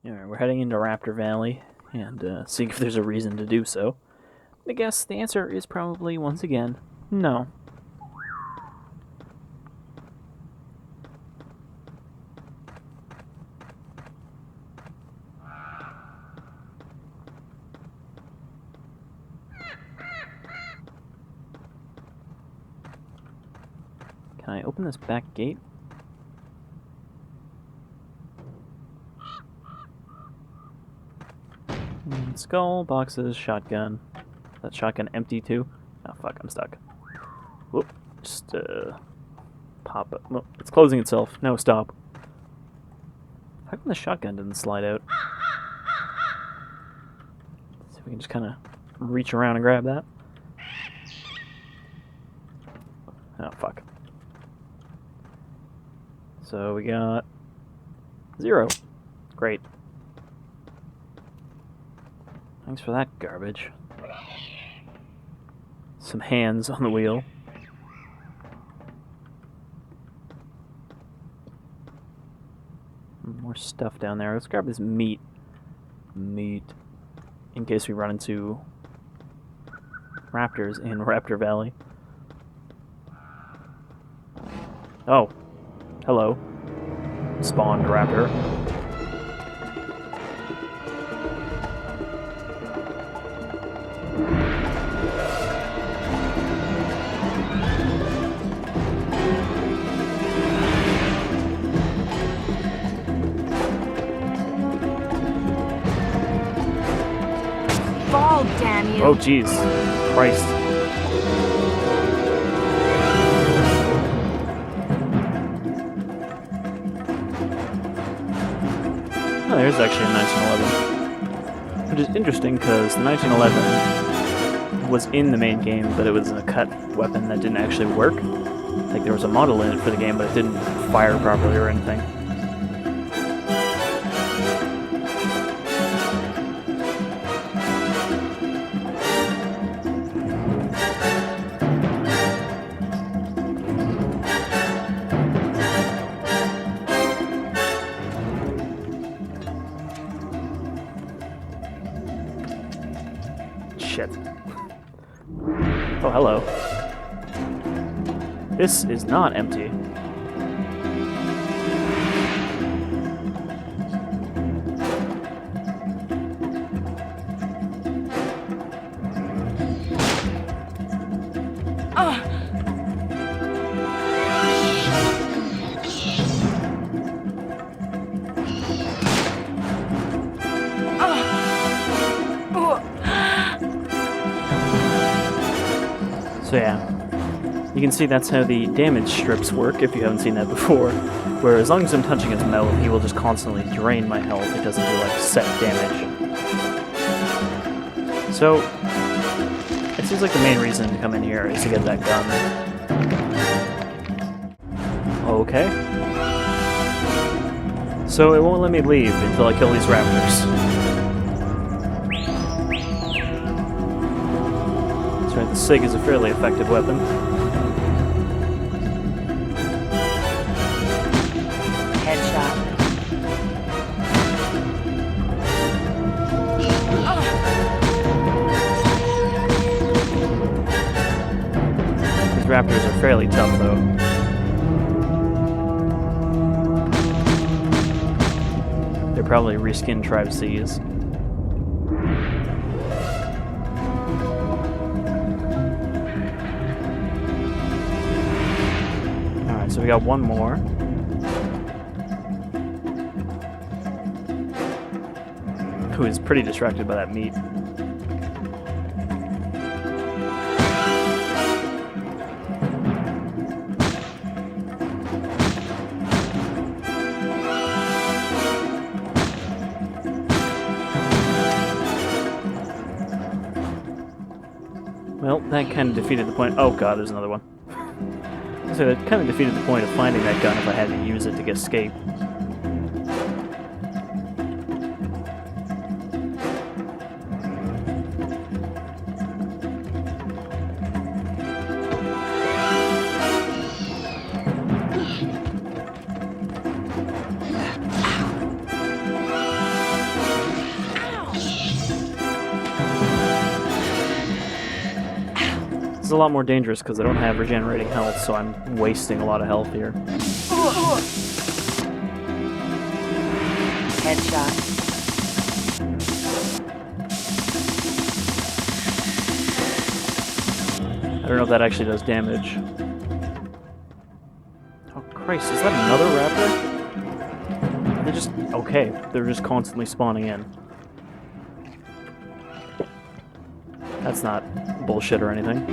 Alright, we're heading into Raptor Valley and seeing if there's a reason to do so. I guess the answer is probably, once again, no. Can I open this back gate? Skull, boxes, shotgun. Is that shotgun empty too? Oh fuck, I'm stuck. Whoop. Just pop it. Well, it's closing itself. No, stop. How come the shotgun didn't slide out? Let's see if we can just kind of reach around and grab that. Oh fuck. So we got 0. Great. Thanks for that garbage. Some hands on the wheel. More stuff down there. Let's grab this meat. In case we run into raptors in Raptor Valley. Oh. Hello. Spawned raptor. Fall, damn you! Oh, jeez. Christ. Oh, there's actually a 1911. Which is interesting, because the 1911 was in the main game, but it was a cut weapon that didn't actually work. Like, there was a model in it for the game, but it didn't fire properly or anything. Shit. Oh, hello. This is not empty. So yeah, you can see that's how the damage strips work if you haven't seen that before, where as long as I'm touching his mouth, he will just constantly drain my health. It doesn't do like set damage. So, it seems like the main reason to come in here is to get that gun. Okay. So it won't let me leave until I kill these raptors. Right, the SIG is a fairly effective weapon. Headshot. These raptors are fairly tough, though. They're probably reskinned Tribe Cs. So we got one more. Who is pretty distracted by that meat. Well, that kind of defeated the point. Oh god, there's another one. So that kind of defeated the point of finding that gun if I had to use it to escape. a lot more dangerous because I don't have regenerating health, so I'm wasting a lot of health here. Headshot. I don't know if that actually does damage. Oh Christ, is that another raptor? They're just... okay, they're just constantly spawning in. That's not bullshit or anything.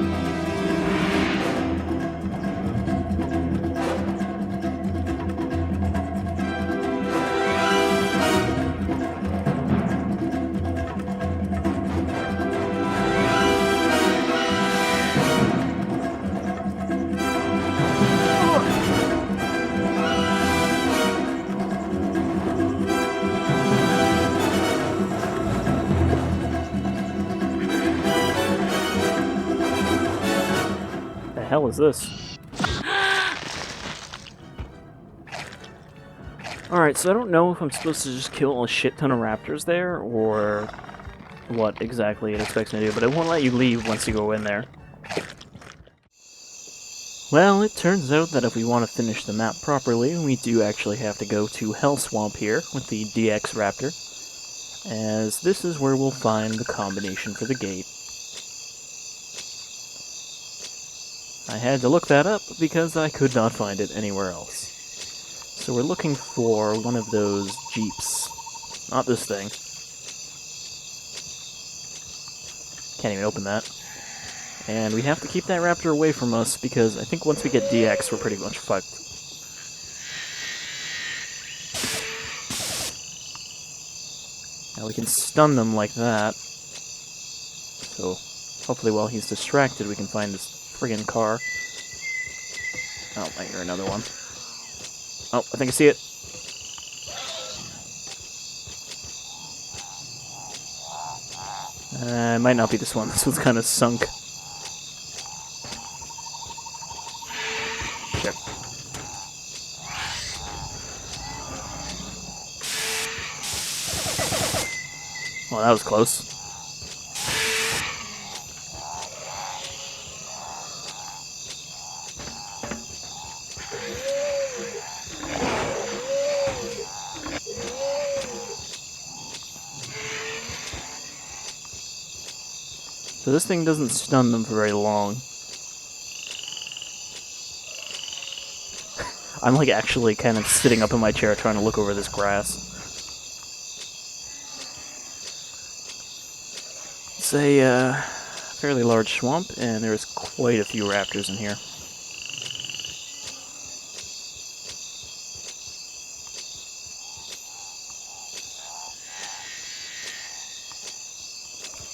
The hell is this? Alright, so I don't know if I'm supposed to just kill a shit ton of raptors there, or what exactly it expects me to do, but it won't let you leave once you go in there. Well, it turns out that if we want to finish the map properly, we do actually have to go to Hell Swamp here with the DX Raptor, as this is where we'll find the combination for the gate. I had to look that up because I could not find it anywhere else. So we're looking for one of those jeeps. Not this thing. Can't even open that. And we have to keep that raptor away from us because I think once we get DX, we're pretty much fucked. Now we can stun them like that. So hopefully while he's distracted we can find this friggin' car. Oh, I hear another one. Oh, I think I see it. It might not be this one. This one's kind of sunk. Sure. Well, that was close. So this thing doesn't stun them for very long. I'm like actually kind of sitting up in my chair trying to look over this grass. It's a fairly large swamp, and there's quite a few raptors in here.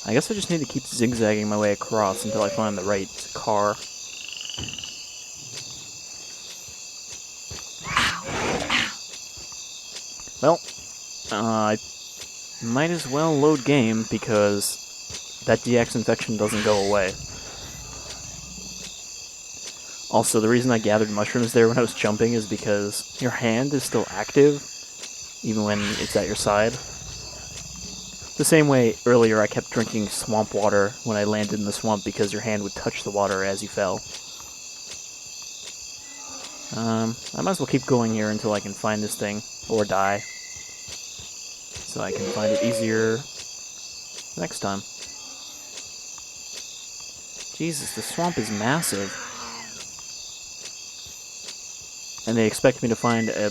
I guess I just need to keep zigzagging my way across until I find the right car. Well, I might as well load game because that DX infection doesn't go away. Also, the reason I gathered mushrooms there when I was jumping is because your hand is still active, even when it's at your side. The same way earlier I kept drinking swamp water when I landed in the swamp because your hand would touch the water as you fell. I might as well keep going here until I can find this thing, or die. So I can find it easier next time. Jesus, the swamp is massive. And they expect me to find a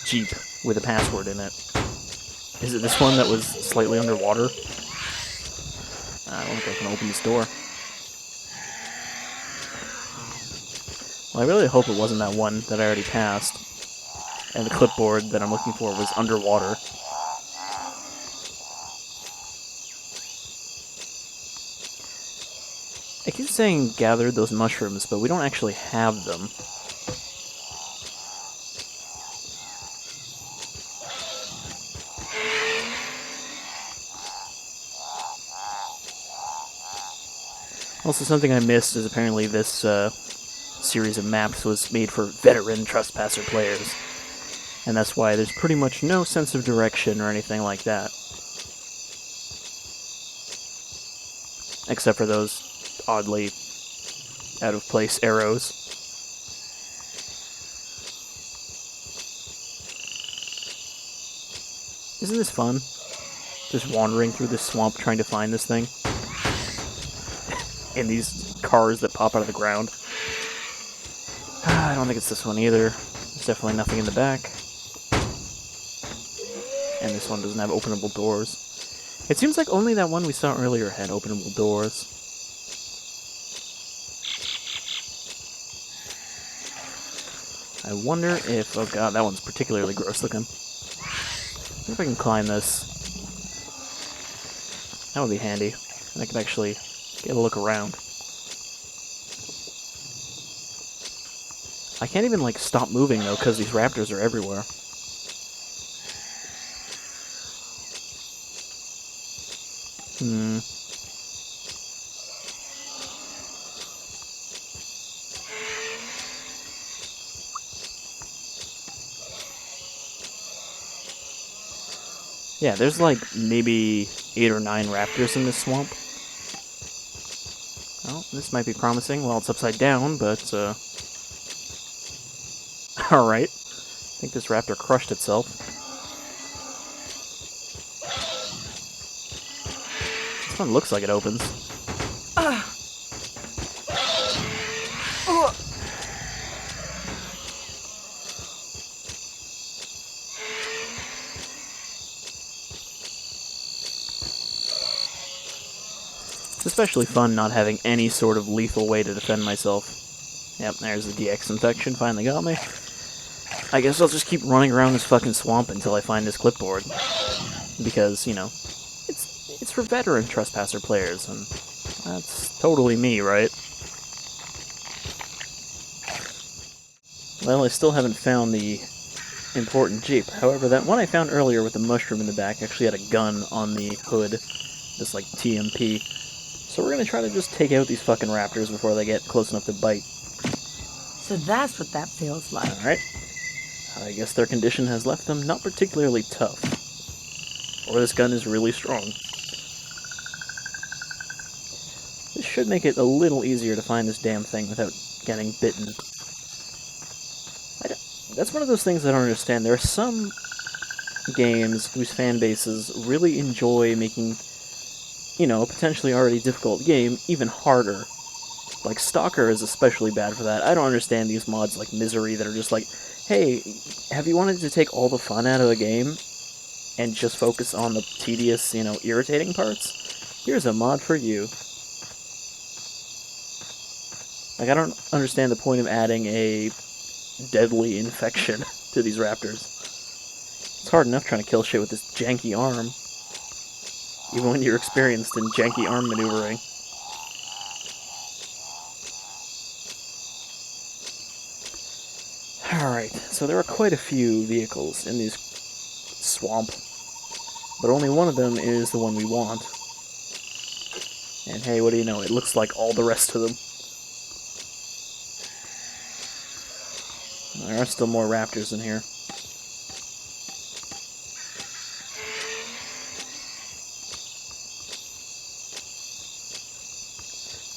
Jeep with a password in it. Is it this one that was slightly underwater? I don't think I can open this door. Well, I really hope it wasn't that one that I already passed. And the clipboard that I'm looking for was underwater. I keep saying gather those mushrooms, but we don't actually have them. Also, something I missed is apparently this series of maps was made for veteran Trespasser players. And that's why there's pretty much no sense of direction or anything like that. Except for those oddly out of place arrows. Isn't this fun? Just wandering through this swamp trying to find this thing. And these cars that pop out of the ground. I don't think it's this one either. There's definitely nothing in the back. And this one doesn't have openable doors. It seems like only that one we saw earlier had openable doors. I wonder if... Oh god, that one's particularly gross looking. I wonder if I can climb this. That would be handy. And I can actually get a look around. I can't even, like, stop moving, though, because these raptors are everywhere. Yeah, there's like maybe 8 or 9 raptors in this swamp. Well, this might be promising. Well, it's upside down, but alright. I think this raptor crushed itself. This one looks like it opens. It's especially fun not having any sort of lethal way to defend myself. Yep, there's the DX infection, finally got me. I guess I'll just keep running around this fucking swamp until I find this clipboard. Because, you know, it's for veteran Trespasser players, and that's totally me, right? Well, I still haven't found the important Jeep. However, that one I found earlier with the mushroom in the back actually had a gun on the hood. This, like, TMP. So we're gonna try to just take out these fucking raptors before they get close enough to bite. So that's what that feels like. Alright. I guess their condition has left them not particularly tough. Or this gun is really strong. This should make it a little easier to find this damn thing without getting bitten. That's one of those things I don't understand. There are some games whose fan bases really enjoy making, you know, a potentially already difficult game even harder. Like, Stalker is especially bad for that. I don't understand these mods like Misery that are just like, hey, have you wanted to take all the fun out of the game and just focus on the tedious, you know, irritating parts? Here's a mod for you. Like, I don't understand the point of adding a deadly infection to these raptors. It's hard enough trying to kill shit with this janky arm. Even when you're experienced in janky arm maneuvering. Alright, so there are quite a few vehicles in this swamp, but only one of them is the one we want. And hey, what do you know, it looks like all the rest of them. There are still more raptors in here.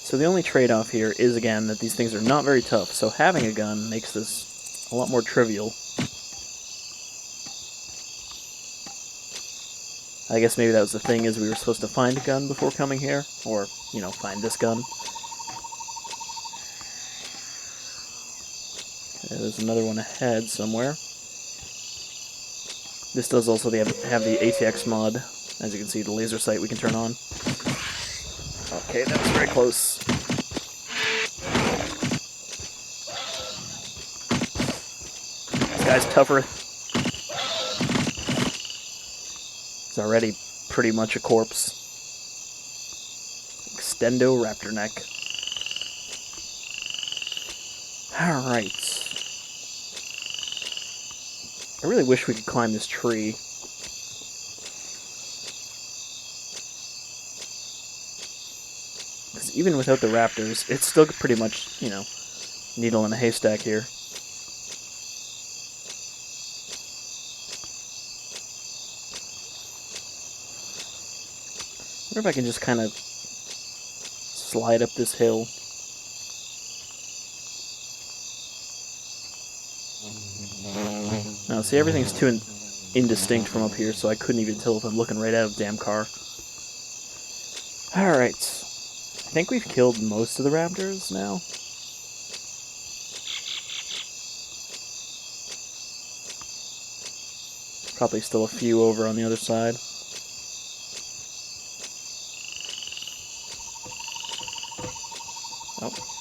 So the only trade-off here is, again, that these things are not very tough, so having a gun makes this a lot more trivial. I guess maybe that was the thing, is we were supposed to find a gun before coming here, or, you know, find this gun. Okay, there's another one ahead somewhere. This does also have the ATX mod. As you can see, the laser sight we can turn on. Okay, that was very close. This guy's tougher. He's already pretty much a corpse. Extendo Raptor neck. Alright. I really wish we could climb this tree. Because even without the raptors, it's still pretty much, you know, needle in a haystack here. I wonder if I can just kind of slide up this hill. Now, see, everything's too indistinct from up here, so I couldn't even tell if I'm looking right at a damn car. Alright. I think we've killed most of the raptors now. Probably still a few over on the other side. Oh.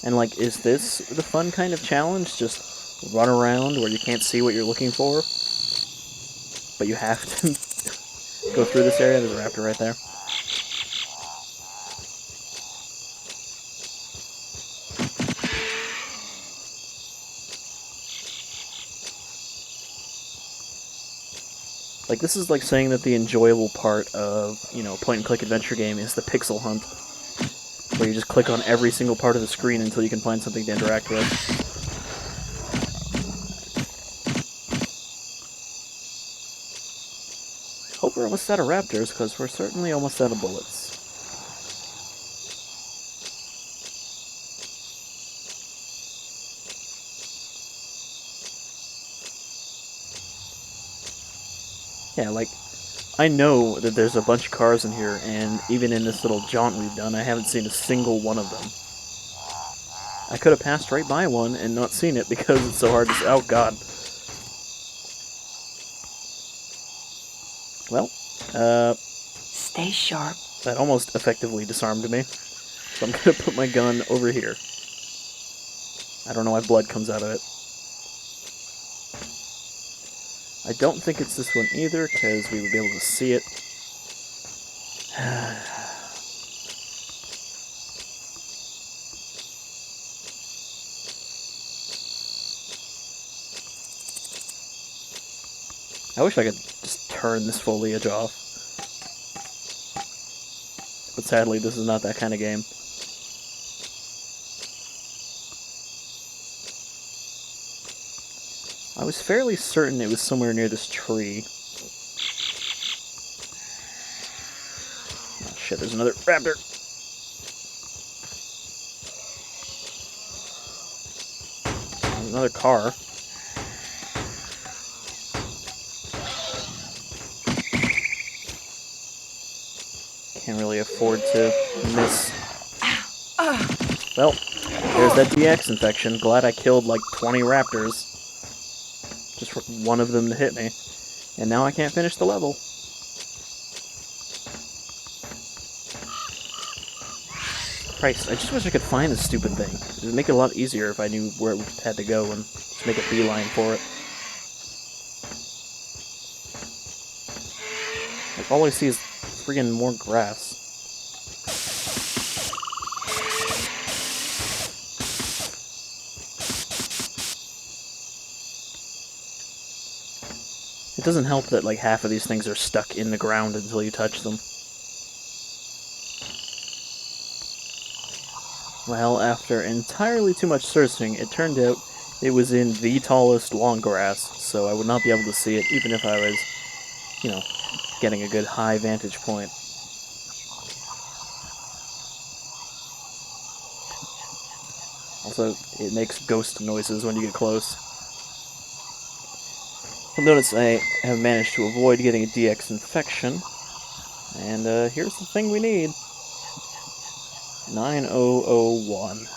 And, like, is this the fun kind of challenge? Just run around where you can't see what you're looking for? But you have to go through this area? There's a raptor right there. Like, this is like saying that the enjoyable part of, you know, a point-and-click adventure game is the pixel hunt, where you just click on every single part of the screen until you can find something to interact with. Hope we're almost out of raptors, because we're certainly almost out of bullets. Yeah, like, I know that there's a bunch of cars in here, and even in this little jaunt we've done, I haven't seen a single one of them. I could have passed right by one and not seen it because it's so hard to see. Oh, God. Well, Stay sharp. that almost effectively disarmed me. So I'm gonna put my gun over here. I don't know why blood comes out of it. I don't think it's this one either, because we would be able to see it. I wish I could just turn this foliage off. But sadly, this is not that kind of game. I was fairly certain it was somewhere near this tree. Oh shit, there's another raptor! There's another car. Can't really afford to miss. Well, there's that DX infection. Glad I killed like 20 raptors. Just for one of them to hit me. And now I can't finish the level. Christ, I just wish I could find this stupid thing. It would make it a lot easier if I knew where it had to go and just make a beeline for it. Like, all I see is friggin' more grass. It doesn't help that like half of these things are stuck in the ground until you touch them. Well, after entirely too much searching, it turned out it was in the tallest long grass, so I would not be able to see it even if I was, you know, getting a good high vantage point. Also, it makes ghost noises when you get close. You'll notice I have managed to avoid getting a DX infection. And here's the thing we need. 9001.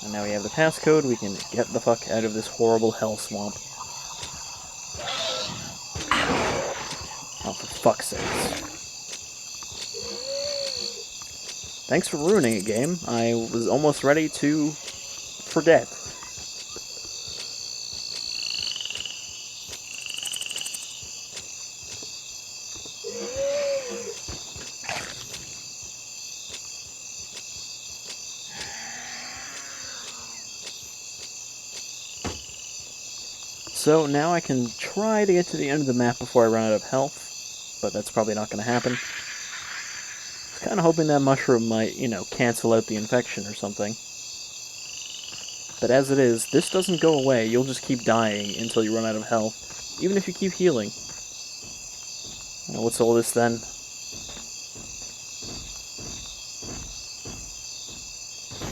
And now we have the passcode, we can get the fuck out of this horrible hell swamp. Oh, for fuck's sakes. Thanks for ruining a game. I was almost ready to forget. So now I can try to get to the end of the map before I run out of health, but that's probably not going to happen. I was kind of hoping that mushroom might, you know, cancel out the infection or something. But as it is, this doesn't go away. You'll just keep dying until you run out of health, even if you keep healing. What's all this then?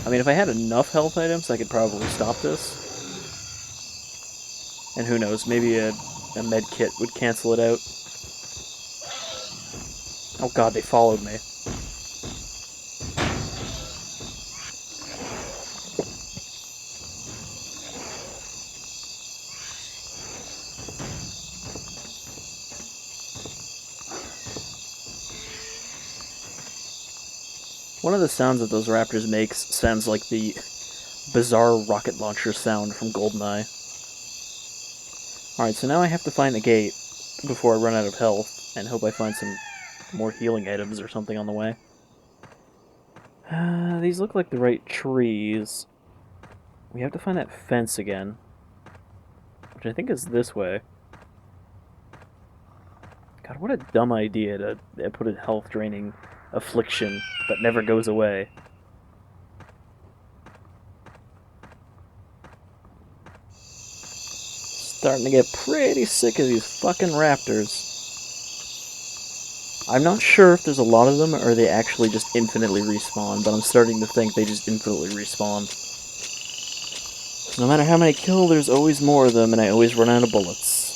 I mean, if I had enough health items, I could probably stop this. And who knows, maybe a med kit would cancel it out. Oh god, they followed me. One of the sounds that those raptors make sounds like the bizarre rocket launcher sound from GoldenEye. Alright, so now I have to find the gate before I run out of health, and hope I find some more healing items or something on the way. These look like the right trees. We have to find that fence again, which I think is this way. God, what a dumb idea to put a health-draining affliction that never goes away. Starting to get pretty sick of these fucking raptors. I'm not sure if there's a lot of them or they actually just infinitely respawn, but I'm starting to think they just infinitely respawn. No matter how many kill, there's always more of them and I always run out of bullets.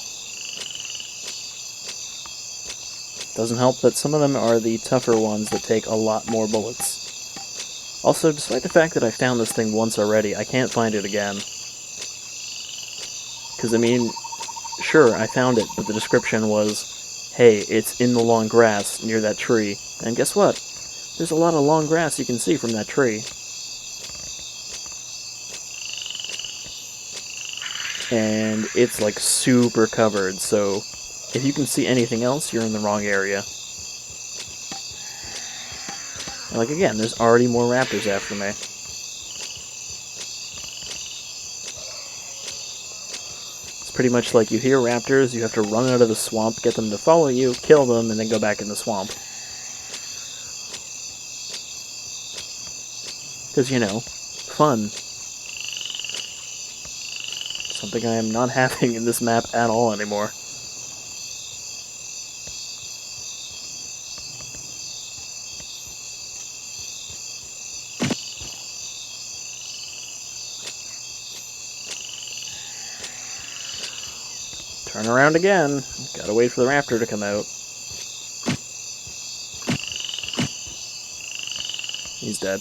Doesn't help that some of them are the tougher ones that take a lot more bullets. Also, despite the fact that I found this thing once already, I can't find it again. Because, I mean, sure, I found it, but the description was, hey, it's in the long grass near that tree. And guess what? There's a lot of long grass you can see from that tree. And it's, like, super covered, so if you can see anything else, you're in the wrong area. And, like, again, there's already more raptors after me. It's pretty much like you hear raptors, you have to run out of the swamp, get them to follow you, kill them, and then go back in the swamp. Because, you know, fun. Something I am not having in this map at all anymore. Turn around again. Gotta wait for the raptor to come out. He's dead.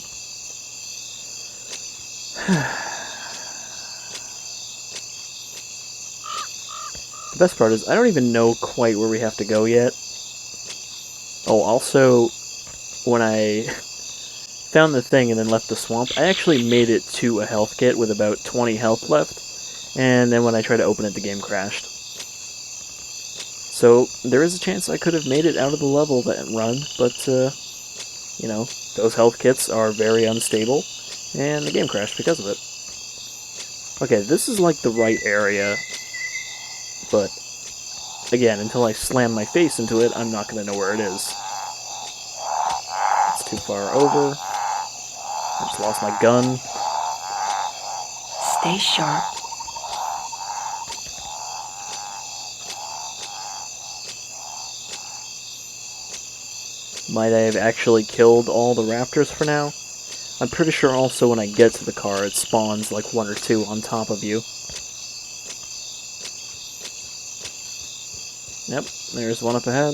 The best part is, I don't even know quite where we have to go yet. Oh, also, when I found the thing and then left the swamp, I actually made it to a health kit with about 20 health left, and then when I tried to open it, the game crashed. So, there is a chance I could have made it out of the level that run, but, you know, those health kits are very unstable, and the game crashed because of it. Okay, this is like the right area, but, again, until I slam my face into it, I'm not going to know where it is. It's too far over. I just lost my gun. Stay sharp. Might I have actually killed all the raptors for now? I'm pretty sure also when I get to the car, it spawns like one or two on top of you. Yep, there's one up ahead.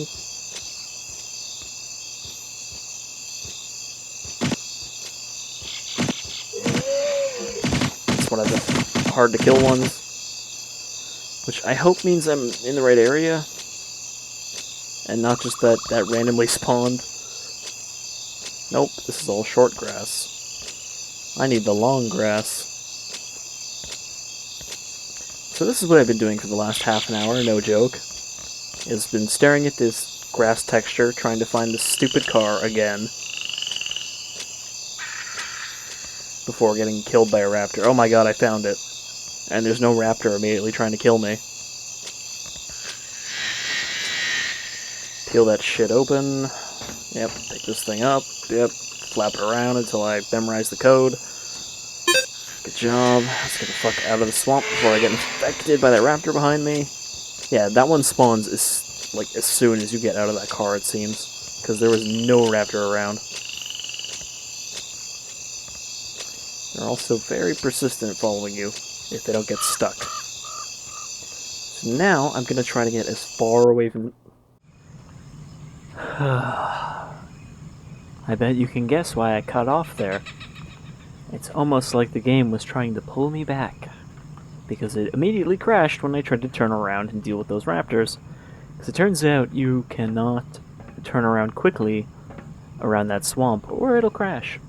It's one of the hard to kill ones. Which I hope means I'm in the right area. And not just that randomly spawned. Nope, this is all short grass. I need the long grass. So this is what I've been doing for the last half an hour, no joke. Is been staring at this grass texture, trying to find this stupid car again. Before getting killed by a raptor. Oh my god, I found it. And there's no raptor immediately trying to kill me. Peel that shit open. Yep, pick this thing up. Yep, flap it around until I memorize the code. Good job. Let's get the fuck out of the swamp before I get infected by that raptor behind me. Yeah, that one spawns as soon as you get out of that car, it seems. Because there was no raptor around. They're also very persistent at following you if they don't get stuck. So now I'm going to try to get as far away from... I bet you can guess why I cut off there. It's almost like the game was trying to pull me back, because it immediately crashed when I tried to turn around and deal with those raptors. Because it turns out you cannot turn around quickly around that swamp, or it'll crash.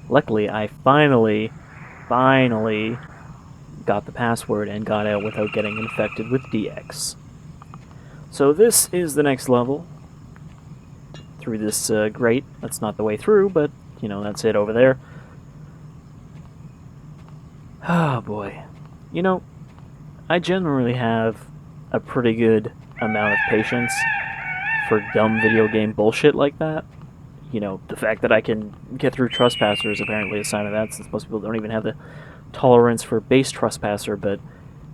Luckily, I finally got the password and got out without getting infected with DX. So this is the next level. Through this grate. That's not the way through, but, you know, that's it over there. Oh boy. You know, I generally have a pretty good amount of patience for dumb video game bullshit like that. You know, the fact that I can get through Trespasser is apparently a sign of that, since most people don't even have the tolerance for base Trespasser, but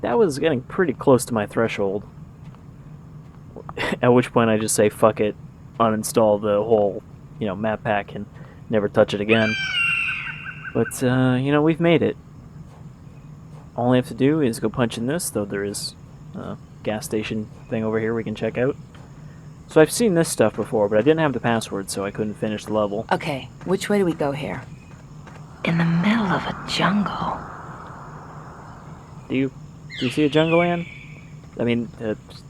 that was getting pretty close to my threshold. At which point I just say, fuck it, uninstall the whole, you know, map pack and never touch it again. But, you know, we've made it. All I have to do is go punch in this, though there is a gas station thing over here we can check out. So I've seen this stuff before, but I didn't have the password, so I couldn't finish the level. Okay, which way do we go here? In the middle of a jungle. Do you see a jungle, Ann? I mean,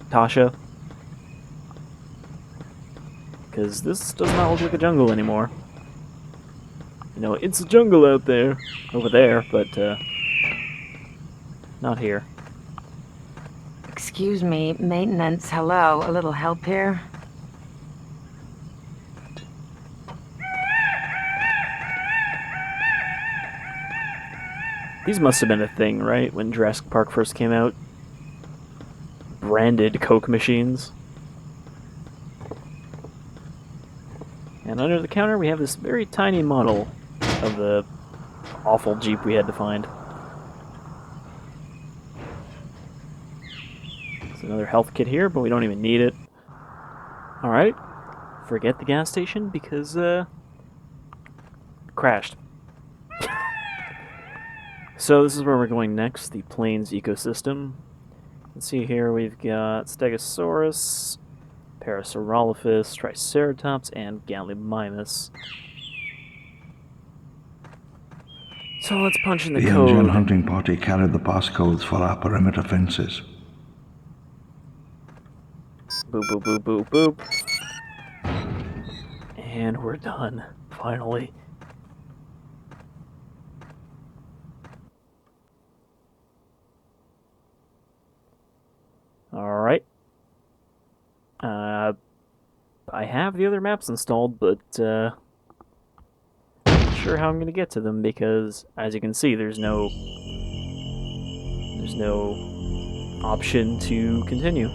Tasha? Because this does not look like a jungle anymore. You know, it's a jungle out there, over there, but, not here. Excuse me, maintenance, hello, a little help here? These must have been a thing, right, when Jurassic Park first came out? Branded Coke machines. And under the counter we have this very tiny model of the awful Jeep we had to find. There's another health kit here, but we don't even need it. Alright. Forget the gas station because, crashed. So this is where we're going next, the Plains ecosystem. Let's see here, we've got Stegosaurus, Parasaurolophus, Triceratops, and Gallimimus. So let's punch in the code. The engine hunting party carried the passcodes for our perimeter fences. Boop, boop, boop, boop, boop. And we're done, finally. Alright. I have the other maps installed, but, not sure how I'm going to get to them, because, as you can see, there's no option to continue.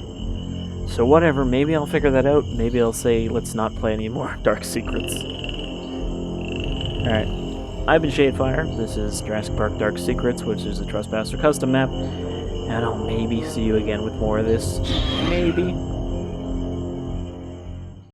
So whatever, maybe I'll figure that out, maybe I'll say, let's not play any more Dark Secrets. Alright, I've been Shadefire, this is Jurassic Park Dark Secrets, which is a Trespasser custom map, and I'll maybe see you again with more of this, maybe.